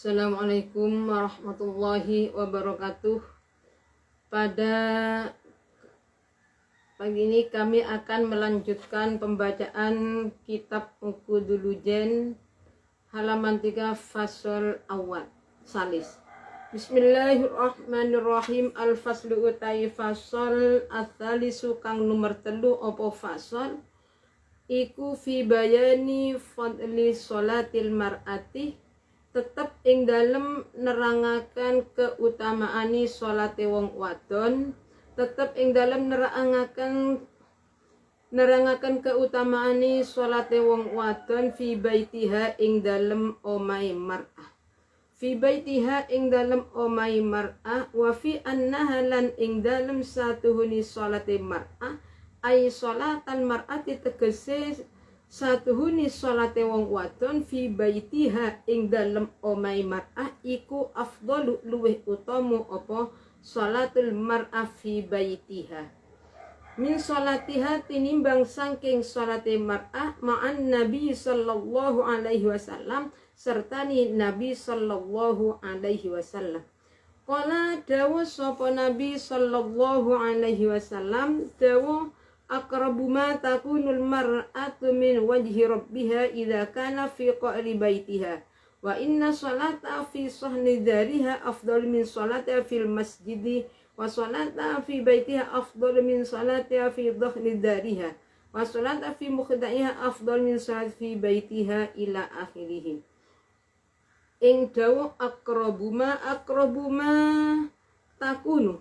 Assalamualaikum warahmatullahi wabarakatuh. Pada pagi ini kami akan melanjutkan pembacaan kitab Ukudulujen halaman 3 fasol awal salis. Bismillahirrahmanirrahim. Al-faslu utai fasol atsalisu kang nomor 3 opo fasol iku fi bayani fadli sholatil mar'ati, tetap ing dalem nerangaken keutamaani sholate wong wadon, tetap ing dalem nerangaken keutamaani sholate wong wadon fi baitiha ing dalem omai mar'ah, fi baitiha ing dalem omai mar'ah, wa fi annaha lan ing dalem satuhuni sholate mar'ah, ai sholatal mar'ati tegese satuhuni sholate wong wadon fi baitiha ing dalem omai mar'ah iku afdalu luweh utama apa sholatul mar'ah fi baitiha min sholatiha tinimbang saking sholate mar'ah ma'an nabi sallallahu alaihi wasallam sertani nabi sallallahu alaihi wasallam. Qala dawu sapa nabi sallallahu alaihi wasallam dawu aqrabu ma takunul mar'atu min wajhi rabbiha idza kana fi qa'ri baitiha wa inna sholata fi sahni dariha afdal min sholatiha fil masjidi wa sholata fi baitiha afdal min sholatiha fi dhahni dariha wa sholata fi mukhda'iha afdal min sholati fi baitiha ila akhirih. Ing dawu aqrabu ma takunu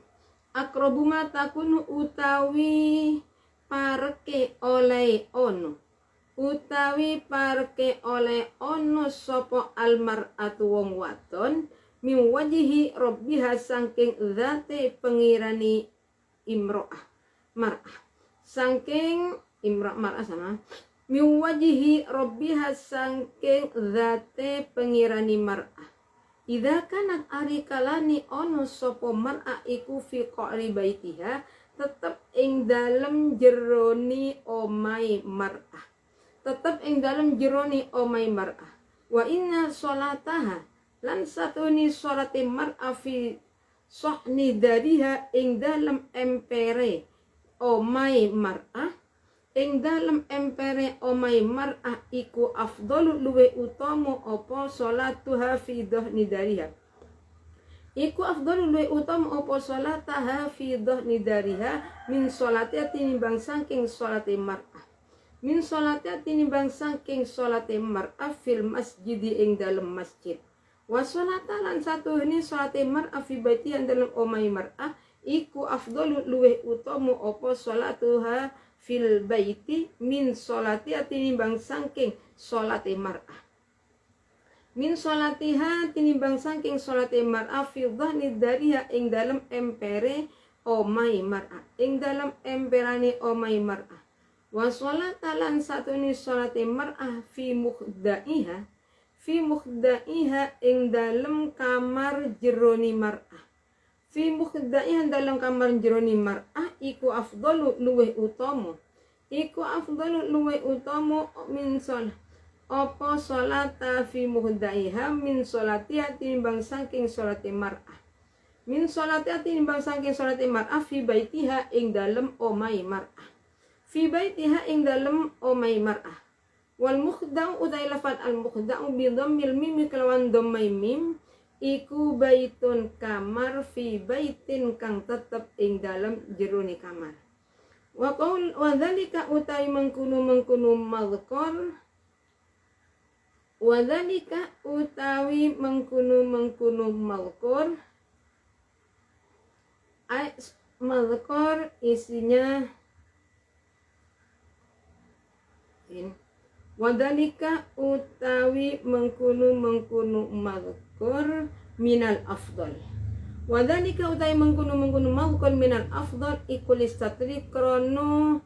utawi parke oleh ono sapa almar'atu wong wadon min wajihi rabbiha saking zate pengirani mar'ah saking mar'ah sama min wajihi rabbiha saking zate pengirani mar'ah idza kanat ari kalani ono sapa mar'ah iku fi qa'ri baitiha tetep ing dalem jeroni omai mar'ah, tetep ing dalem jeroni omai mar'ah. Wa inna sholataha lan satuni sholate mar'ah fi sohni dariha ing dalem empere omai mar'ah, ing dalem empere omai mar'ah iku afdalu luwe utama apa sholatuha fi dohni dariha. Iku afdhalu luwih utama apa sholataha fi dhahni dariha min sholatiha tinimbang saking sholate mar'ah, min sholatiha tinimbang saking sholate mar'ah fil masjidi ing dalem masjid, wa sholata lan satuhune sholate mar'ah fi baitiha dalem omai mar'ah iku afdhalu luwih utama apa sholatuha fil baiti min sholatiha tinimbang saking sholate mar'ah, min sholatiha tinimbang saking sholate mar'ah fi dhahni dariha ing dalem empere omai mar'ah, ing dalem emperane omai mar'ah, wa sholata lan satuni sholate mar'ah fi mukhda'iha ing dalem kamar jeroni mar'ah, fi mukhda'iha dalem kamar jeroni mar'ah iku afdalu luweh utama min sholat apa sholata fi muhdaiha min sholatiha tinimbang saking sholate mar'ah, min sholatiha tinimbang saking sholate mar'ah fi baitiha ing dalem omai mar'ah, fi baitiha ing dalem omai mar'ah. Wal mukhda'u utai lafat al mukhda'u bi dhammil mim kelawan dhammai mim iku baitun kamar fi baitin kang tetep ing dalem jerone kamar. Wa qaul wa dzalika utai mengkunu madhkar wadhalika utawi mengkunu malkur malkur isinya wadhalika utawi mengkunu malkur minal afdal, wadhalika utawi mengkunu malkur minal afdal ikul istatri krono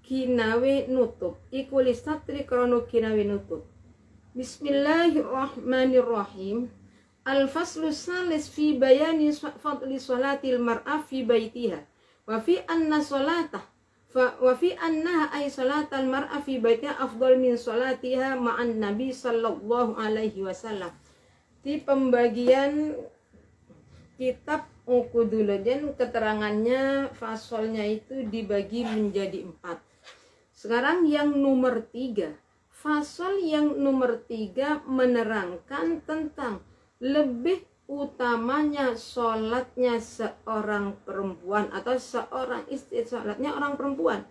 kinawe nutup, ikul istatri krono kinawe nutup. Bismillahirrahmanirrahim. Al-faslu salis fi bayani fadli sholatil mar'ah fi baitiha wa fi annaha ay sholatal mar'ah fi baitiha afdal min sholatiha ma'an nabi sallallahu alaihi wasallam. di pembagian kitab Uqudulajen keterangannya fasolnya itu dibagi menjadi 4. Sekarang yang nomor 3. Fasol yang nomor 3 menerangkan tentang lebih utamanya sholatnya seorang perempuan atau seorang istri, sholatnya orang perempuan.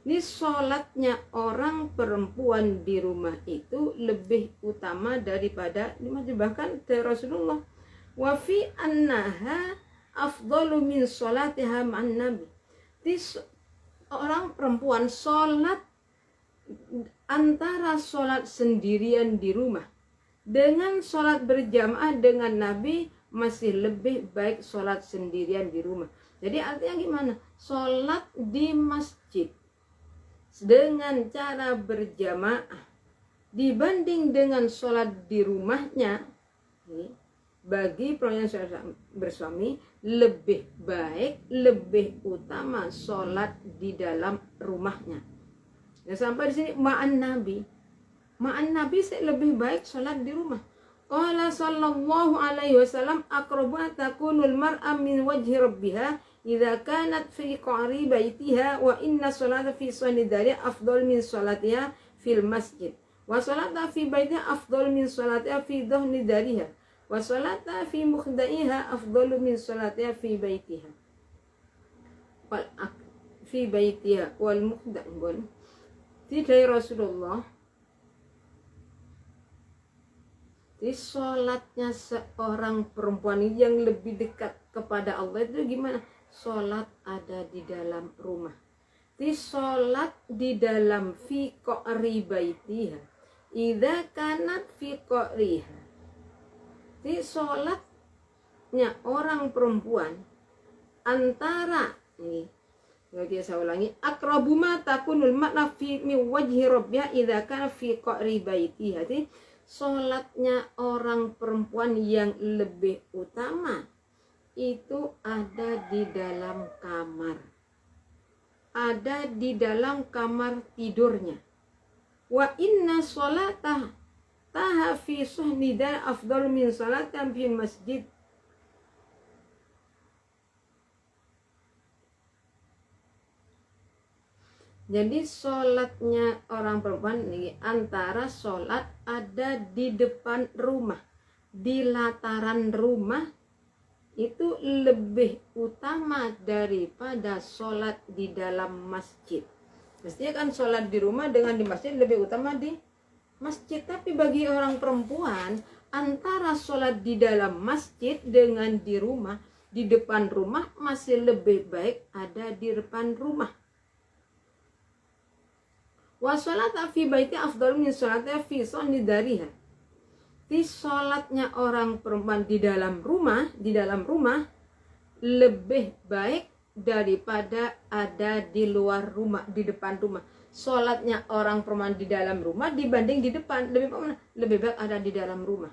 Ini sholatnya orang perempuan di rumah itu lebih utama daripada bahkan dari Rasulullah. Wa fi annaha afdalu min sholatiha ma'an nabi. Orang perempuan sholat antara sholat sendirian di rumah dengan sholat berjamaah dengan Nabi masih lebih baik sholat sendirian di rumah. Jadi artinya gimana? Sholat di masjid dengan cara berjamaah dibanding dengan sholat di rumahnya, bagi perempuan yang bersuami lebih baik, lebih utama sholat di dalam rumahnya. Dan sampai di sini ma'an Nabi lebih baik sholat di rumah. Qala sallallahu alaihi wasallam aqrabu takunul mar'a min wajhi rabbiha idza kanat fi qa'ri baitiha wa inna sholata fi sanidari afdal min sholatiha fil masjid wa sholata fi baitiha afdal min sholatiha fi dhahni dariha wa sholata fi mukhdaiha afdalu min sholatiha fi baitiha wal fi baitiha wal mukhda'un. Dari Rasulullah, di sholatnya seorang perempuan yang lebih dekat kepada Allah itu gimana? Sholat ada di dalam rumah. Di sholat di dalam fi qa'ri baitiha idza kanat fi qa'riha. Di sholatnya orang perempuan antara ini, lagi saya ulangi, aqrabu ma takunul makna fi min wajhi rabbiha idza kana fi qa'ri baitiha. Jadi sholatnya orang perempuan yang lebih utama itu ada di dalam kamar, ada di dalam kamar tidurnya. Wa inna sholatah taha fi suhnidan afdal min salatan fi masjid. Jadi sholatnya orang perempuan ini antara sholat ada di depan rumah, di lataran rumah, itu lebih utama daripada sholat di dalam masjid. Mestinya kan sholat di rumah dengan di masjid lebih utama di masjid. Tapi bagi orang perempuan antara sholat di dalam masjid dengan di rumah, di depan rumah masih lebih baik ada di depan rumah. Wa sholata fi baiti afdal min sholatiha fi sanidariha. Di sholatnya orang perempuan di dalam rumah lebih baik daripada ada di luar rumah, di depan rumah. Sholatnya orang perempuan di dalam rumah dibanding di depan lebih baik ada di dalam rumah.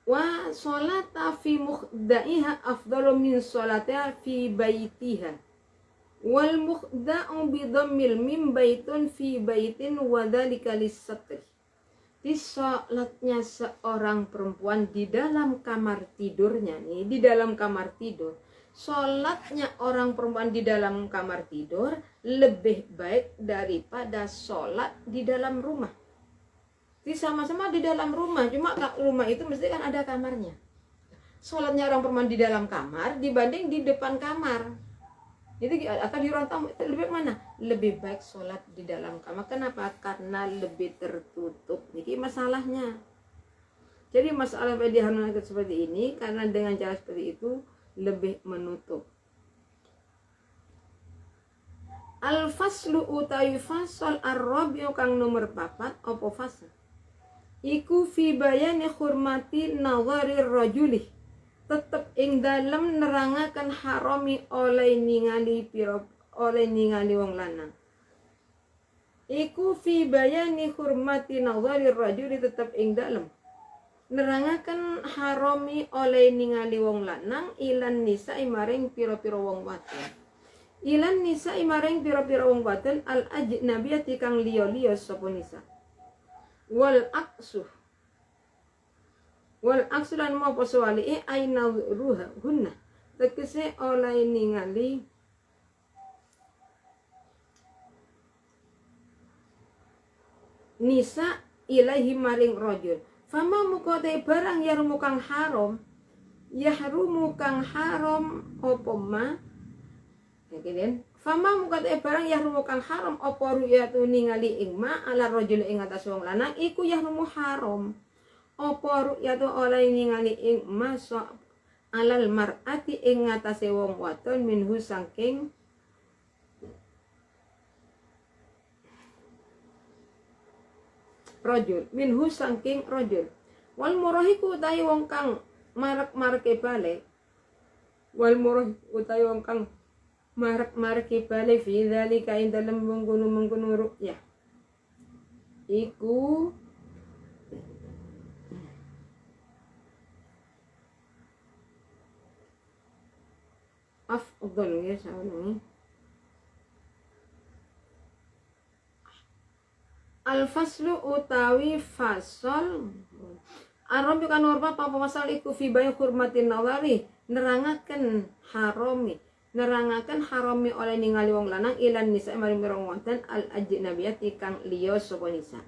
Wa sholata fi mukhdaiha afdalu min sholatiha fi baitiha wal mukhda'u bi dhammil mim baitun fi baitin wa dzalika lis-satri. Di sholatnya seorang perempuan di dalam kamar tidurnya nih, di dalam kamar tidur, sholatnya orang perempuan di dalam kamar tidur lebih baik daripada sholat di dalam rumah. Jadi sama-sama di dalam rumah, cuma rumah itu mesti kan ada kamarnya. Sholatnya orang perempuan di dalam kamar dibanding di depan kamar. Jadi atau di ruang tamu itu lebih mana? Lebih baik sholat di dalam kamar. Kenapa? Karena lebih tertutup. Ini masalahnya. Jadi masalah diharmonikan seperti ini karena dengan cara seperti itu lebih menutup. Al-faslu utawi fasal ar-rabi'u kang nomor 4 apa fasal? Iku fi bayani hurmati nazarir rajuli, tetep ing dalem nerangaken harami oleh ningali wong lanang. Iku fi bayani hurmati nazarir rajuli, tetep ing dalem nerangaken harami oleh ningali wong lanang ilan nisa maring pira-pira wong wadon. Ilan nisa maring pira-pira wong wadon al ajnabiyati kang liya-liya sapa nisa. Wal aksu lan mau poswali aina ruha hunna tegese oleh ningali nisa ilahi maring rajul. Fama mukote barang yahrumu kang haram opo ma yakinen. Fama mukote barang yahrumu kang haram opo ru'yatu ningali ing ma ala rajul ing atas wong lanang iku yahrumu haram. Opo ru'yatu oleh ningali ing ma so alal mar'ati ing atase wong wadon minhu saking rajul minhu saking rajul. Wal murahiku utawi wong kang marak-marake balik. Wal murahiku utawi wong kang marak-marake balik fi dzalika ing dalem mengkono ru'yah iku afdal ya sawengi. Al-faslu utawi fasol Aram kan warpa apa pasal iku fi bayi hurmatin nawari nerangaken harami oleh ningali wong lanang ilan nisa maring mirong wonten al ajnabiyati kang liya sapa nisa.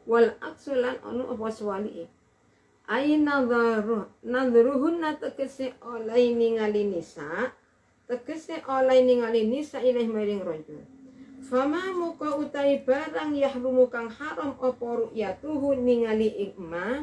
Wal aksulan anu apa swali ai nadruhunna tegese oleh ningali nisa ilaih maring rajul. Fama muka utai barang yahrumu kang haram opo ru'yatuhu ningali ing ma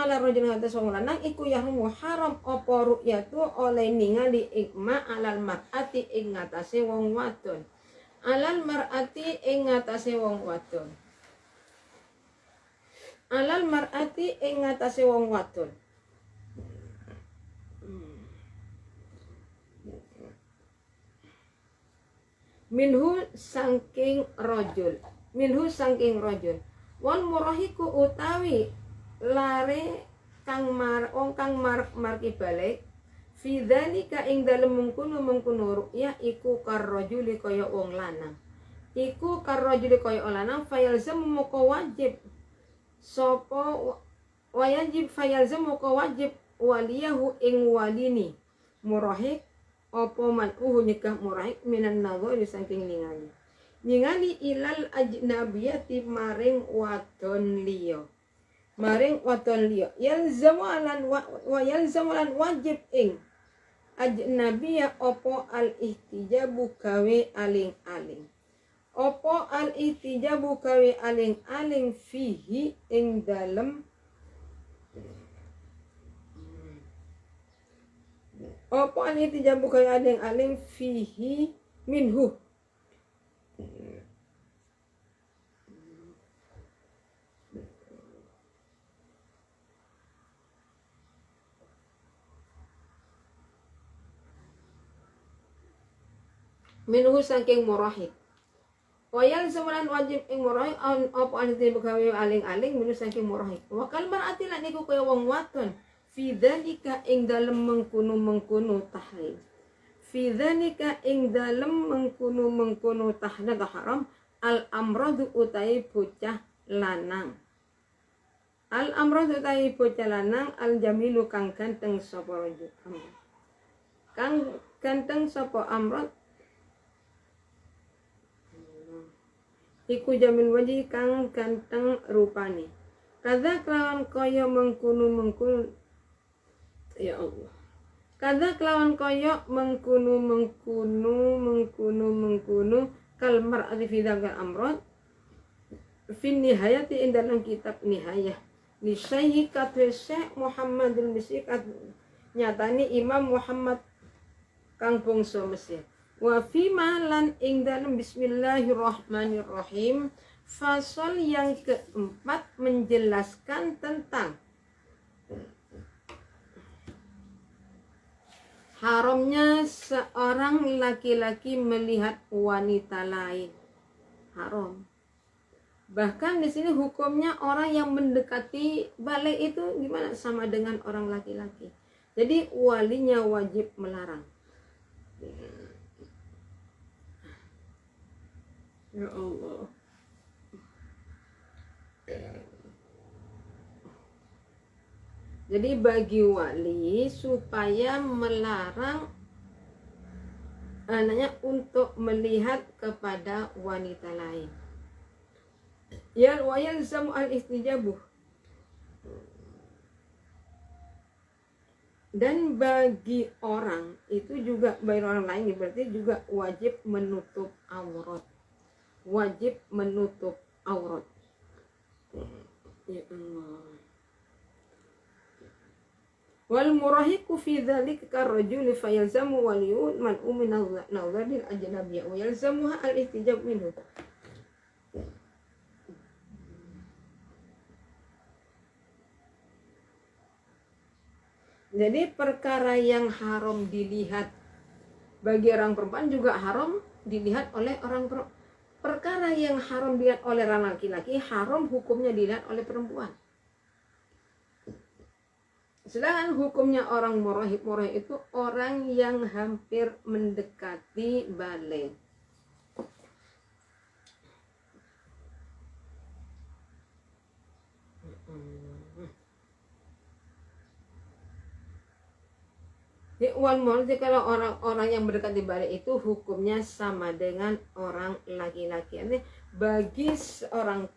ala rajul atas wong lanang iku yahrumu haram opo ru'yatu oleh ningali ing ma alal mar'ati ing atase wong wadon. Alal mar'ati ing atase wong wadon. Minhu saking rajul wal murahiku utawi lare kang marki balik fi dzalika ing dalem mengkono ru'yah iku karrajuli kaya wong lanang fayalzam moko wajib waliyahu ing walini murahik opo man nyegah murahik minan nadhari saking ningali ilal ajnabiyati maring wadon liya yalzamu lan wajib ing ajnabiyah opo al ihtijabu gawe aling fihi ing dalem opo an ihtijabu gawe aling fihi minhu saking murahik. Wayal samalan wajib ing murahik opo an ihtijabu gawe aling minhu saking murahik. Wa kal mar'ati lan iku kaya wong wadon fi dzalika ing dalem mengkono tahrim. Fi dzalika ing dalem mengkono tahnada haram al amradu utai bocah lanang. Al jamilu kang ganteng sapa rajul. Kang ganteng sapa amrad iku jamil wajhi kang ganteng rupane. Kadza kelawan kaya mengkono ya Allah. Kadza kelawan kaya mengkono kalmar fi dzakal amrad fi nihayati ing dalam kitab nihayah li Syekh Syekh Muhammadul Mesir nyatani Imam Muhammad kang bangsa Mesir. Wa fi malan ing dalam bismillahirrahmanirrahim fasal yang keempat menjelaskan tentang haramnya seorang laki-laki melihat wanita lain. haram. Bahkan di sini hukumnya orang yang mendekati balik itu gimana? Sama dengan orang laki-laki. Jadi walinya wajib melarang. Ya Allah. Jadi bagi wali supaya melarang anaknya untuk melihat kepada wanita lain. Ya wa yalzamu al-istijabuh. Dan bagi orang itu juga, bagi orang lain berarti juga wajib menutup aurat. Wajib menutup aurat. Ya Allah. Wal murahiqu fi dzalika karrajuli fayalzamu waliyun man umina nadharil ajnabiyyah wa yalzamuha al-ihtijab minhu. Jadi perkara yang haram dilihat bagi orang perempuan juga haram dilihat oleh orang perempuan. Perkara yang haram dilihat oleh orang laki-laki haram hukumnya dilihat oleh perempuan. Sedangkan hukumnya orang murahib itu orang yang hampir mendekati balik. Wal murahib kalau orang-orang yang mendekati balik itu hukumnya sama dengan orang laki-laki. Ini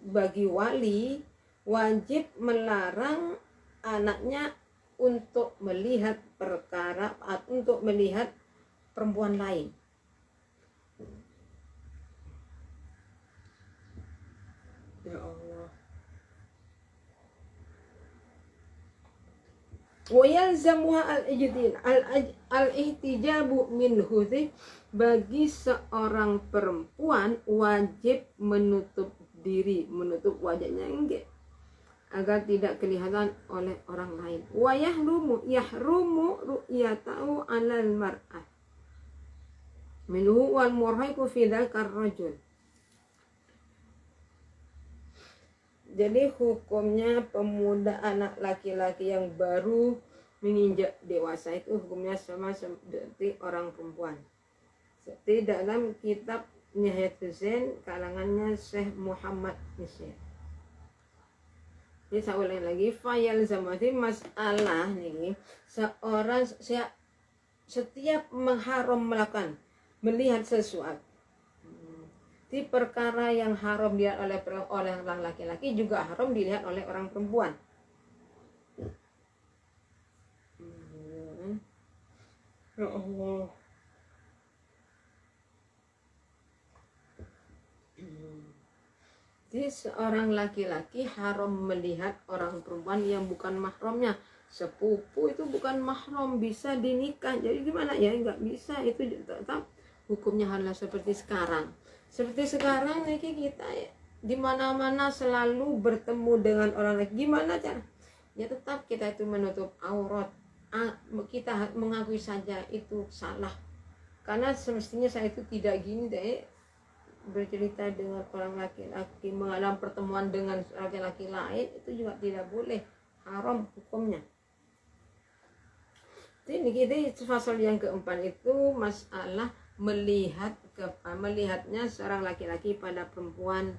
bagi wali wajib melarang anaknya untuk melihat perkara atau untuk melihat perempuan lain. Ya Allah. Wa yalzamuha al-ihtijabu minhu, bagi seorang perempuan wajib menutup diri, menutup wajahnya enggak, agar tidak kelihatan oleh orang lain. Wa yahrumu ru'yatahu 'alal mar'ah minhu wal murhiqu fi dzakar rajul. Jadi hukumnya pemuda anak laki-laki yang baru menginjak dewasa itu hukumnya sama seperti orang perempuan. Seperti dalam kitab Nihayatul Zain kalangannya Syekh Muhammad Nisir. Ini saya ulangi lagi, fayal zamati masalah nih, setiap mengharam melakukan melihat sesuatu. Di perkara yang haram dilihat oleh orang laki-laki juga haram dilihat oleh orang perempuan. Ya Allah. Jadi seorang laki-laki haram melihat orang perempuan yang bukan mahramnya. Sepupu itu bukan mahram, bisa dinikah. Jadi gimana ya? Nggak bisa, itu tetap hukumnya harus seperti sekarang. Seperti sekarang nih kita di mana-mana selalu bertemu dengan orang lain. Gimana cara? Ya tetap kita itu menutup aurat. Kita mengakui saja itu salah. Karena semestinya saya itu tidak gini deh, bercerita dengan orang laki-laki, mengalami pertemuan dengan laki-laki lain itu juga tidak boleh, haram hukumnya. Jadi pasal yang keempat itu masalah melihatnya seorang laki-laki pada perempuan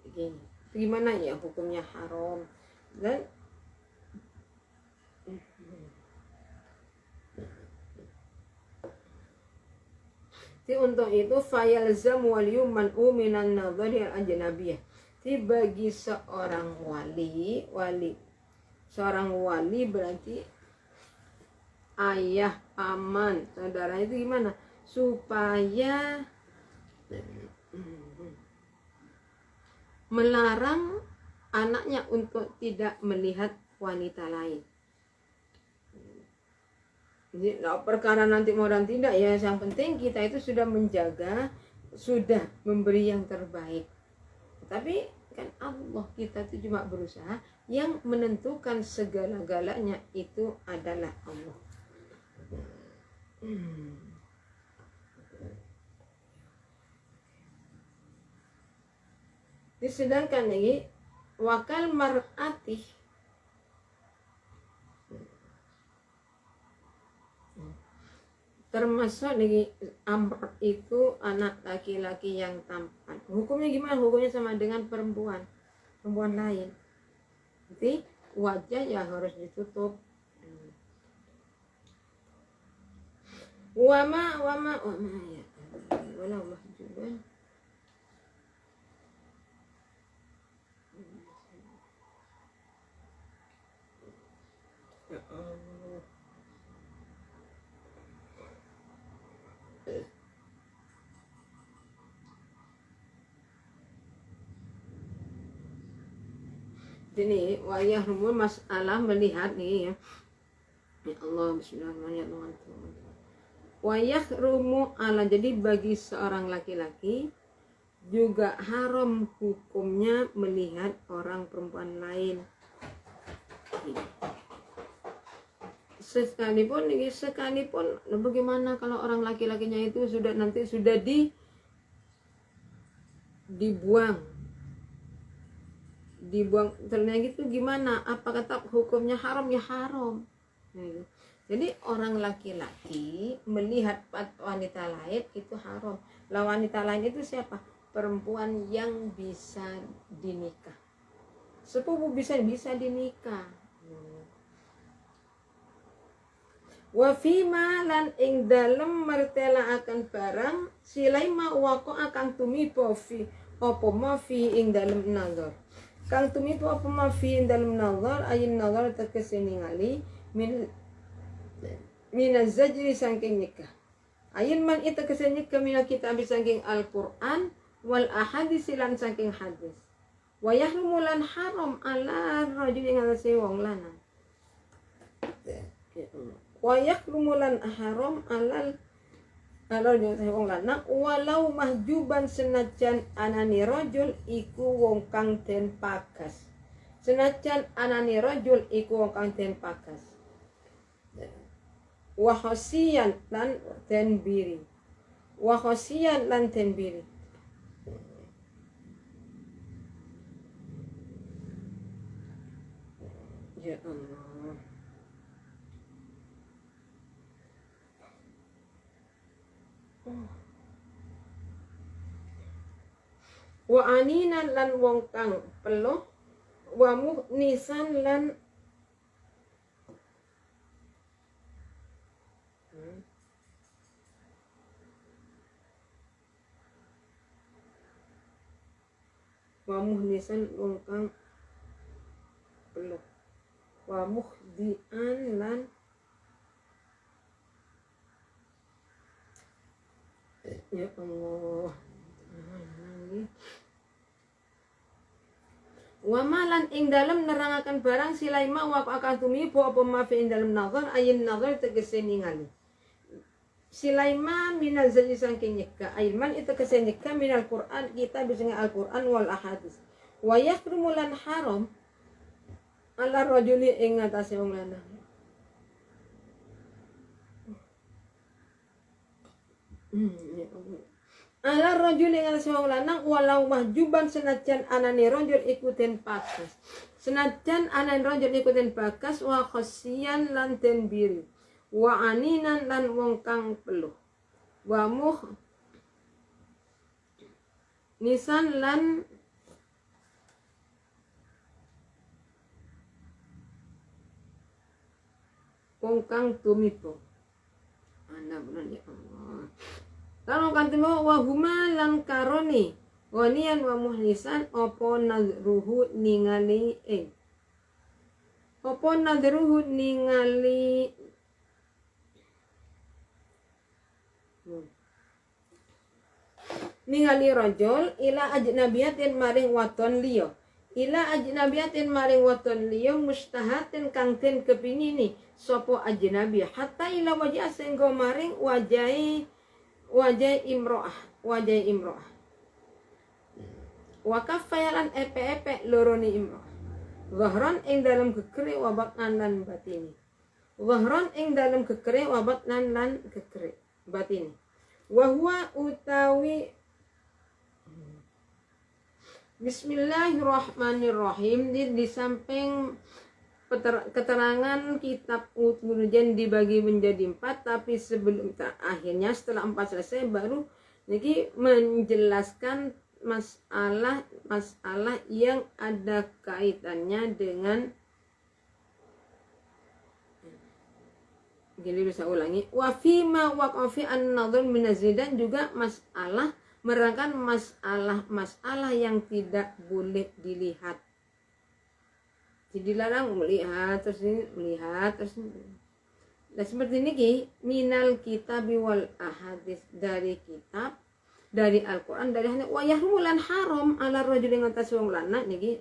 begini. Gimana ya hukumnya haram. Dan jadi untuk itu fayalzam waliyum man uminan nadhari al-ajnabiyyah. Jadi bagi seorang wali berarti ayah, paman, saudara itu gimana? Supaya melarang anaknya untuk tidak melihat wanita lain. Jadi perkara nanti mau dan tidak ya, yang penting kita itu sudah menjaga, sudah memberi yang terbaik. Tapi kan Allah, kita itu cuma berusaha, yang menentukan segala-galanya itu adalah Allah. Sedangkan lagi wakal mar'ati termasuk lagi amr itu anak laki-laki yang tampan. Hukumnya gimana? Hukumnya sama dengan perempuan lain. Jadi wajah ya harus ditutup. Wama ya. Wala mahjuban. Ya Allah. Jadi wayah rumul masalah melihat nih ya. Ya Allah, bismillahirrahmanirrahim. Wayah rumu ala, jadi bagi seorang laki-laki juga haram hukumnya melihat orang perempuan lain. Sekalipun bagaimana kalau orang laki-lakinya itu sudah dibuang ternyata gitu, gimana? Apa kata hukumnya haram? Ya haram. Jadi orang laki-laki melihat wanita lain itu haram. Lah wanita lain itu siapa? Perempuan yang bisa dinikah, sepupu bisa dinikah. Wa fima lan ing dalem martela akan barang silaima wako akan tumipo fi apa ma fi ing dalem nazar. Kang tumipo apa ma fi ing dalem nazar ayin nazar tegese ningali min zajri saking nikah. Ayin man itu tegese nikah min kitab saking Al-Qur'an wal ahadits lan saking hadis. Wa yahrumu lan haram ala rajul ing atase wong lanang. Wayak rumulan haram alal wong lanang walau mahjuban senajan anani rajul iku wong kang den pagas. Senajan anani rajul iku wong kang den pagas. Wa khosiyan lan den biri. Ya Allah. Wa aninan lan wong kang peluh, wa muhnisan lan wong kang peluh, wa muhdian lan ya Allah. Wa malan ing dalem nerangaken barang silaima wa akan tumibo apa ma fi ing dalem nazar ayin nazar tegese ningali. Silaima minal zaji saking nyeka ayman itu tegese nyeka minal Qur'an kita bisa Al-Qur'an wal ahadits. Wa yakrumu lan haram ala rajuli ing atase wong lanang. Ya Allah. Ala rajul yang ala wong lanang walau mahjuban senajan anane rajul ikutin pakas. Senajan anane rajul ikutin pakas wa khosian lan den biri. Wa aninan lan wong kang peluh. Wa muh nisan lan wong kang tumipo. Anda benar ya Allah. Kalau kantimo wa huma lan karoni wanian wa muhlisan opo nadruhu ningali ningali rajul ila ajnabiyatin maring waton liya mustahatin kang den kepingini sapa ajnabi hatta ila wajah senggo maring wajah imro'ah wa kafayalan epe loroni imro'ah zahran ing dalam kekere wa batnan lan batini wa huwa utawi Bismillahirrahmanirrahim. Di samping keterangan kitab Uthman dibagi menjadi 4, tapi sebelum akhirnya setelah 4 selesai baru jadi menjelaskan masalah yang ada kaitannya dengan gini, bisa ulangi, wa fima waqafi an-nadhr min dan juga masalah merangkan masalah yang tidak boleh dilihat. Jadi dilarang melihat terus ini melihat terus nah, seperti ini ki minal kitab wal ahadits, dari kitab, dari Al-Qur'an, dari hadis, wa yahrulan haram ala rajul yang atas wong lanang niki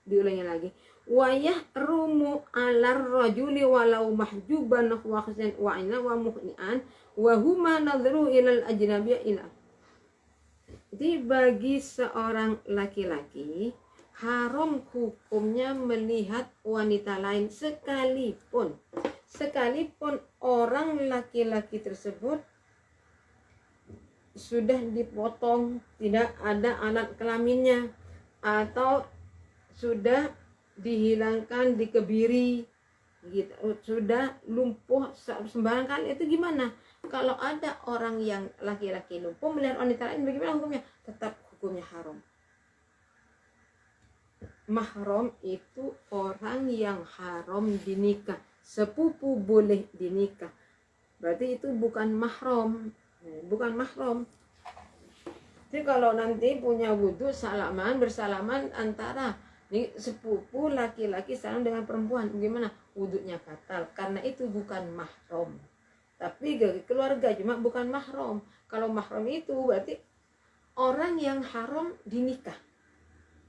diulangi lagi, wa yahrumu ala rajuli walau mahjuban wa khazan wa ina wa muhnian wa huma nadhru ilal ajnabiyya ila. Jadi bagi seorang laki-laki haram hukumnya melihat wanita lain sekalipun orang laki-laki tersebut sudah dipotong, tidak ada alat kelaminnya, atau sudah dihilangkan, dikebiri gitu, sudah lumpuh sembarang kali. Itu gimana? Kalau ada orang yang laki-laki lumpuh melihat wanita lain, bagaimana hukumnya? Tetap hukumnya haram. Mahram itu orang yang haram dinikah, sepupu boleh dinikah, berarti itu bukan mahram, Jadi kalau nanti punya wudhu bersalaman antara sepupu laki-laki salam dengan perempuan, gimana? Wudhunya batal, karena itu bukan mahram. Tapi keluarga cuma bukan mahram. Kalau mahram itu berarti orang yang haram dinikah,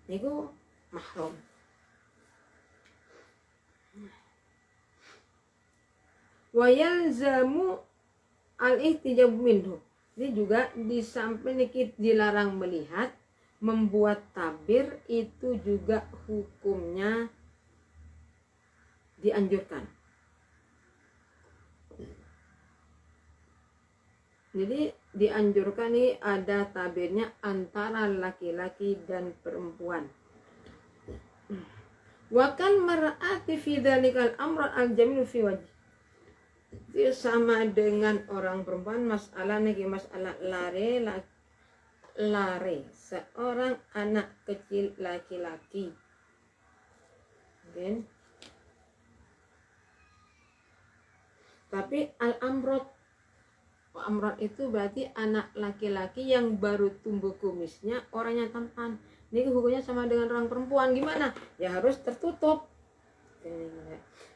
itu mahram. Wa yalzamu al-ihtijab minhu. Ini juga di samping kita dilarang melihat, membuat tabir itu juga hukumnya dianjurkan. Jadi dianjurkan nih ada tabirnya antara laki-laki dan perempuan. Wakal mar'ati fi dzalikal amr al-jamil fi wajh. Itu sama dengan orang perempuan, masalah lare seorang anak kecil laki-laki. Okay. Tapi al-amrot itu berarti anak laki-laki yang baru tumbuh kumisnya, orangnya tampan. Ini hukumnya sama dengan orang perempuan. Gimana? Ya harus tertutup.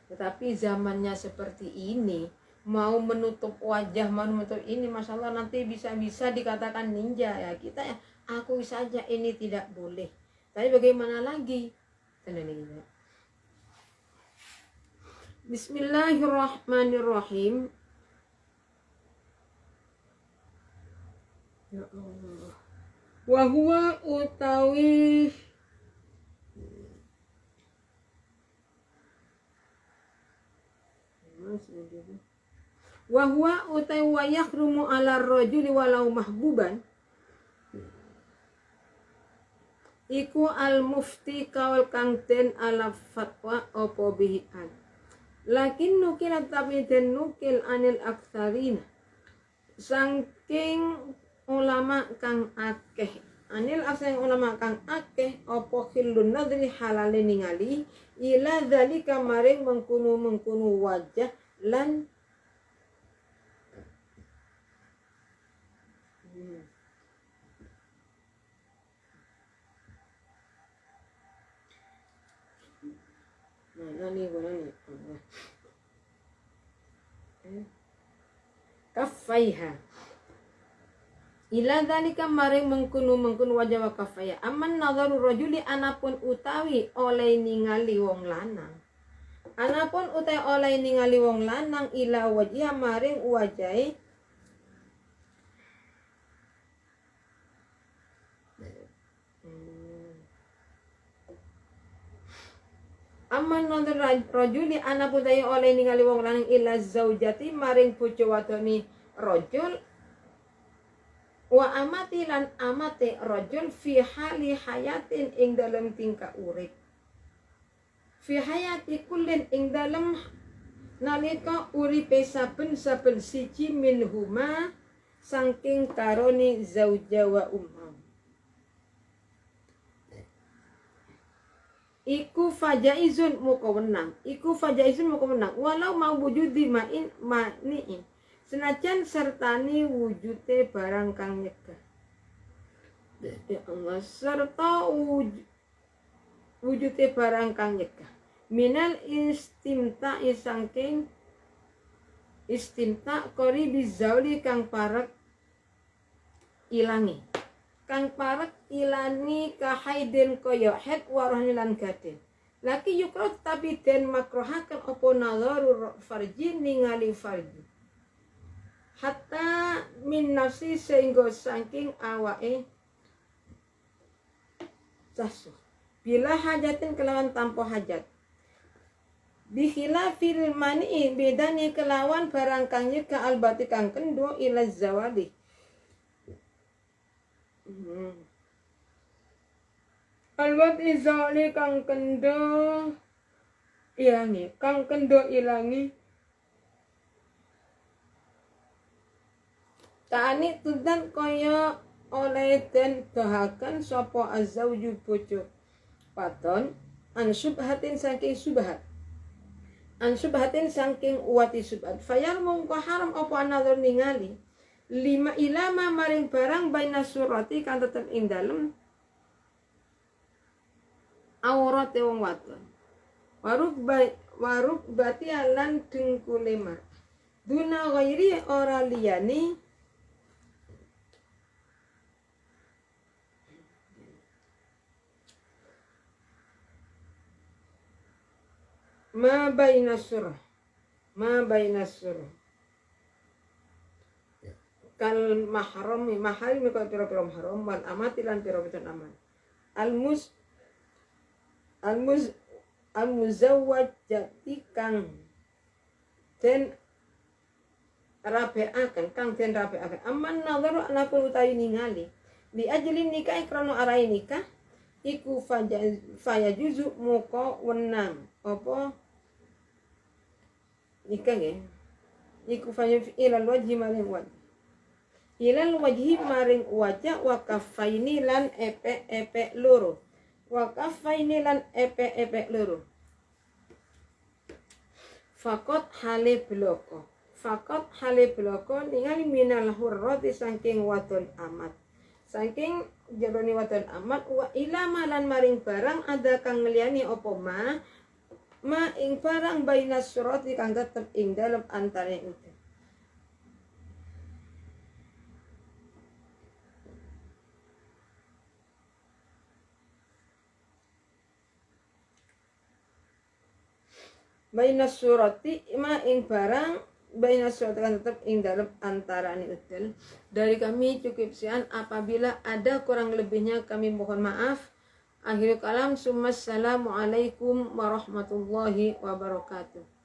Tetapi zamannya seperti ini, mau menutup wajah, mau menutup ini, masalah nanti bisa dikatakan ninja ya. Kita ya akui saja ini tidak boleh. Tapi bagaimana lagi? Bismillahirrahmanirrahim. Ya Allah. Wa huwa utawi wa huwa utawi wa yahrumu ala rajuli walau mahbuban iku al mufti kaul kang den ala fatwa opo bihian lakin nukilat tapi den nukil anil aktsarina saking ulama kang akeh opo khilun nadri halale ningali ila dzalika maring mengkunu wajah lan kafaiha ila dzalika maring mengkunu wajah wa kafaya aman nadharu rajuli anapun utawi oleh ningali wong lanang ila wajha maring wajahe aman nadharu rajuli anapun utawi oleh ningali wong lanang ila zaujati maring bojo wadone rajul wa amati lan amate rajul fi hali hayatin ing dalam tingkah urip, fi hayati kullin ing dalam nalika uripe saben-saben siji minhuma saking karone zauja wa umma iku fajaizun muka wenang, walau mau wujudi mani'in senajan sertani wujute barang kang nyegah. Ya Allah, serta wujute barang kang nyegah minal istimta'i saking istimta' kori bizauli kang parek ilangi kahaiden kaya het warahni lan gaden laki yukro tapi den makrohaken opo nazaru farji ningali farji hatta min nafsi sehingga saking awake sasu bila hajatin kelawan tanpa hajat bikhilafil mani bedane kelawan barang kang nyegah albati kang kendo ila zawali albati zawali kang kendo ilangi tani tudan kaya oleh den dohaken sapa azauju bojo paton an subhatin saking subhat saking uwati subhat fayal mongko haram apa anador ningali lima ilama maring barang baina surati kang tetep ing dalem aurate wong wadon waruk bati lan dengkule mar duna ghairi ora liyane ma baina surah kal mahrami ka pira-pira mahram wal amati lan pira-pira aman al muzawwajati kang den rabeaken aman nadharu anapun utawi ningali li ajli nikah krana arai nikah iku faya juzu muka wenang apa nikah nggih iku faya ilal wajhi maring wajh ilal wajhi maring wajah wa kafaini lan epek loro fakot hale bloko ningali minal hurrati saking wadon amat saking jarone wadon amat wa ilama lan maring barang ada kang ngliyani apa ma ing barang bainas surati kang tetep ing dalem antare udan bainas surati ma ing barang bainas surati kan tetap ing dalam antarane udel. Dari kami cukup sekian, apabila ada kurang lebihnya kami mohon maaf. Akhirul kalam, assalamualaikum warahmatullahi wabarakatuh.